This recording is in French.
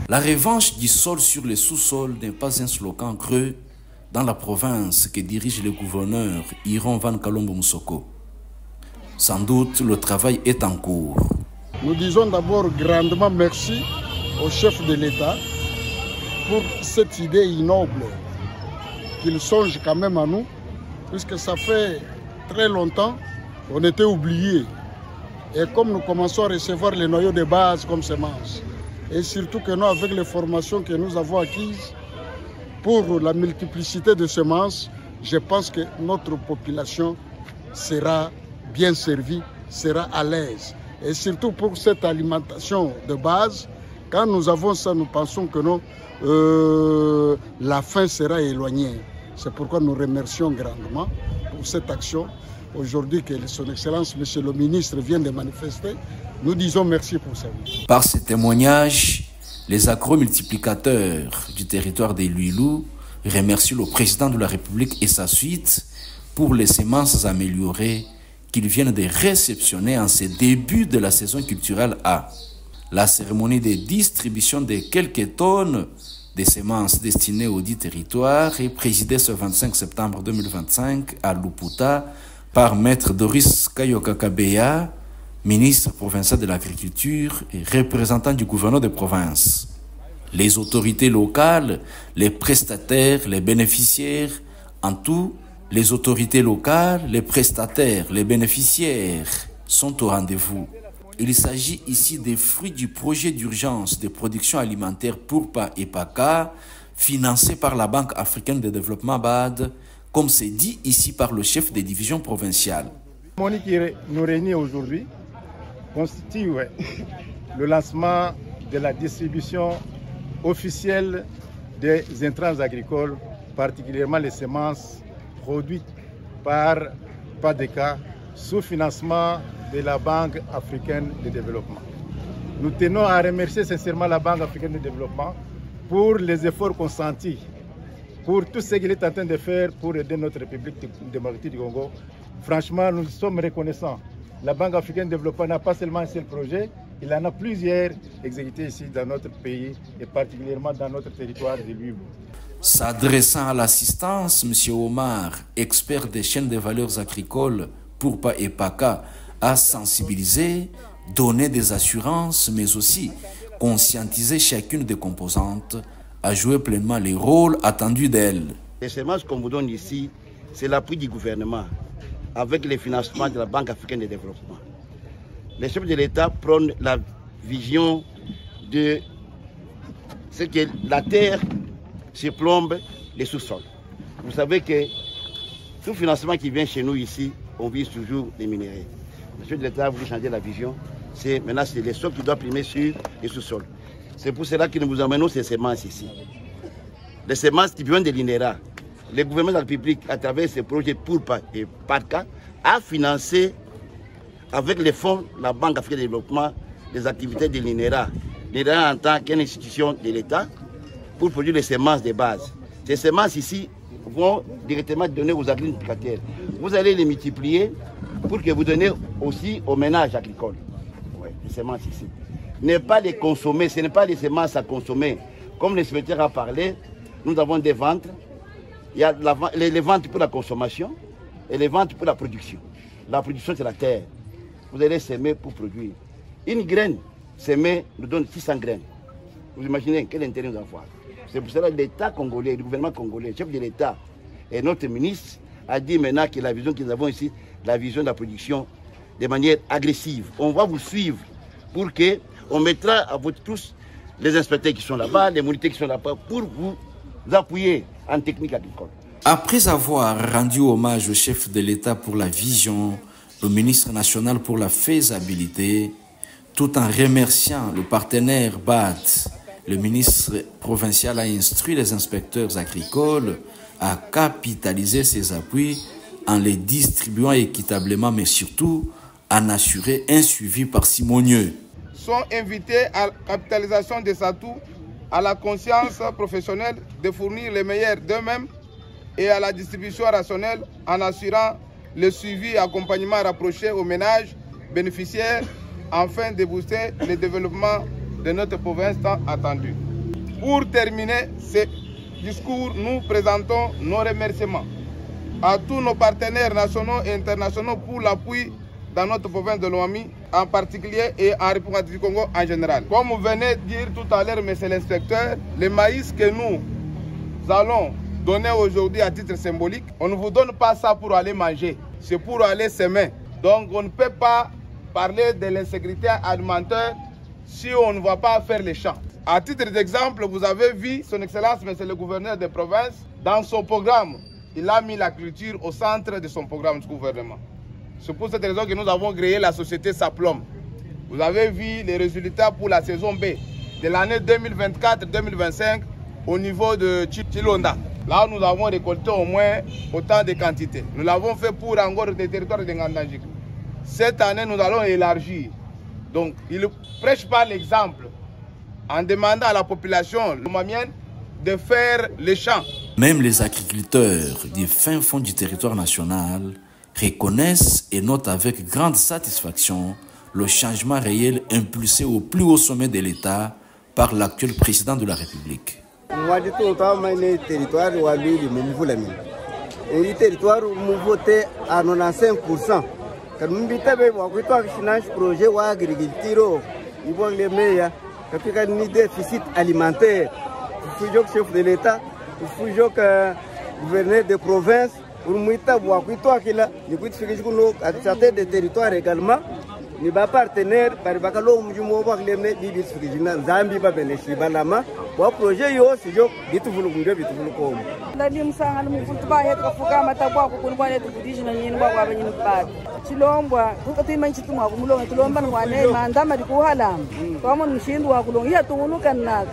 La revanche du sol sur les sous-sols n'est pas un slogan creux dans la province que dirige le gouverneur Iron Van Kalombo Moussoko. Sans doute, le travail est en cours. Nous disons d'abord grandement merci au chef de l'État pour cette idée ignoble qu'il songe quand même à nous, puisque ça fait très longtemps qu'on était oubliés. Et comme nous commençons à recevoir les noyaux de base comme semences, et surtout que nous, avec les formations que nous avons acquises, pour la multiplicité de semences, je pense que notre population sera bien servie, sera à l'aise. Et surtout pour cette alimentation de base, quand nous avons ça, nous pensons que la faim sera éloignée. C'est pourquoi nous remercions grandement pour cette action. Aujourd'hui, que son Excellence, Monsieur le Ministre, vient de manifester, nous disons merci pour ça. Par ces témoignages, les agro-multiplicateurs du territoire des Luilou remercient le président de la République et sa suite pour les semences améliorées qu'ils viennent de réceptionner en ce début de la saison culturelle A. La cérémonie de distribution de quelques tonnes de semences destinées au dit territoire est présidée ce 25 septembre 2025 à Luputa par Maître Doris Kayokakabeya, ministre provincial de l'Agriculture et représentant du gouverneur de province. Les autorités locales, les prestataires, les bénéficiaires, en tout, les autorités locales, les prestataires, les bénéficiaires sont au rendez-vous. Il s'agit ici des fruits du projet d'urgence de production alimentaire Pourpa et PACA, financé par la Banque africaine de développement BAD, comme c'est dit ici par le chef des divisions provinciales. La cérémonie qui nous réunit aujourd'hui constitue le lancement de la distribution officielle des intrants agricoles, particulièrement les semences produites par PADECA sous financement de la Banque africaine de développement. Nous tenons à remercier sincèrement la Banque africaine de développement pour les efforts consentis, pour tout ce qu'elle est en train de faire pour aider notre République démocratique du Congo. Franchement, nous sommes reconnaissants. La Banque africaine de développement n'a pas seulement un seul projet, il en a plusieurs exécutés ici dans notre pays et particulièrement dans notre territoire de Luibu. S'adressant à l'assistance, M. Omar, expert des chaînes de valeurs agricoles Pourpa et PACA, a sensibilisé, donné des assurances, mais aussi conscientiser chacune des composantes à jouer pleinement les rôles attendus d'elle. Les semences qu'on vous donne ici, c'est l'appui du gouvernement avec les financements de la Banque africaine de développement. Les chefs de l'État prennent la vision de ce que la terre surplombe les sous-sols. Vous savez que tout financement qui vient chez nous ici, on vise toujours les minéraux. Le chef de l'État a voulu changer la vision. Maintenant, c'est les sols qui doivent primer sur les sous-sols. C'est pour cela que nous vous emmenons ces semences ici. Les semences qui viennent de l'INERA. Le gouvernement de la République, à travers ses projets Pourpa et PADCA, a financé avec les fonds de la Banque africaine de développement les activités de l'INERA. L'INERA en tant qu'institution de l'État pour produire les semences de base. Ces semences ici vont directement donner aux agriculteurs. Vous allez les multiplier pour que vous donnez aussi aux ménages agricoles. Ouais, les semences ici. Ne pas les consommer, ce n'est pas des semences à consommer. Comme le secrétaire a parlé, nous avons des ventres. Il y a les ventes pour la consommation et les ventes pour la production. La production, c'est la terre. Vous allez s'aimer pour produire. Une graine s'aimer nous donne 600 graines. Vous imaginez quel intérêt nous avons. C'est pour cela que l'État congolais, le gouvernement congolais, le chef de l'État et notre ministre a dit maintenant que la vision que nous avons ici, la vision de la production de manière agressive. On va vous suivre pour que on mettra à votre tous les inspecteurs qui sont là-bas, les moniteurs qui sont là-bas pour vous appuyer en technique agricole. Après avoir rendu hommage au chef de l'État pour la vision, le ministre national pour la faisabilité, tout en remerciant le partenaire BAD, le ministre provincial a instruit les inspecteurs agricoles à capitaliser ces appuis en les distribuant équitablement, mais surtout en assurer un suivi parcimonieux. Sont invités à la capitalisation des atouts, à la conscience professionnelle de fournir le meilleur d'eux-mêmes et à la distribution rationnelle en assurant le suivi et accompagnement rapproché aux ménages bénéficiaires afin de booster le développement de notre province tant attendu. Pour terminer ce discours, nous présentons nos remerciements à tous nos partenaires nationaux et internationaux pour l'appui dans notre province de Lomami en particulier et en République du Congo en général. Comme vous venez de dire tout à l'heure, monsieur l'inspecteur, le maïs que nous allons donner aujourd'hui à titre symbolique, on ne vous donne pas ça pour aller manger, c'est pour aller semer. Donc on ne peut pas parler de l'insécurité alimentaire si on ne va pas faire les champs. À titre d'exemple, vous avez vu son Excellence, monsieur le gouverneur de province, dans son programme, il a mis l'agriculture au centre de son programme du gouvernement. C'est pour cette raison que nous avons créé la société Saplom. Vous avez vu les résultats pour la saison B de l'année 2024-2025 au niveau de Chilonda. Là, nous avons récolté au moins autant de quantités. Nous l'avons fait pour encore des territoires de Ngandajik. Cette année, nous allons élargir. Donc, il ne prêche pas l'exemple en demandant à la population lomamienne de faire les champs. Même les agriculteurs du fin fond du territoire national reconnaissent et notent avec grande satisfaction le changement réel impulsé au plus haut sommet de l'État par l'actuel président de la République. Le territoire est voté à 95%. Quand nous avons projet agriculture, nous avons un déficit alimentaire. Il faut que le chef de l'État, il faut que le gouverneur de province, certains des territoires également, ni ba partenaire par bakalo mjumo ba lemne bibi sukijina zambi ba bene shibalama wa projet yo sijo bituvulu kunde bituvulu ko ndali msanga mu kutuba he ka fuka mata kwa ku kunwa ne tukudijina nyini ba kwa benyini ba chilombwa kuto imanchi tumwa kumulonga tulomba ngwane mandama dikuhala kwa mo mshindu wa kulongia tungulu kanaka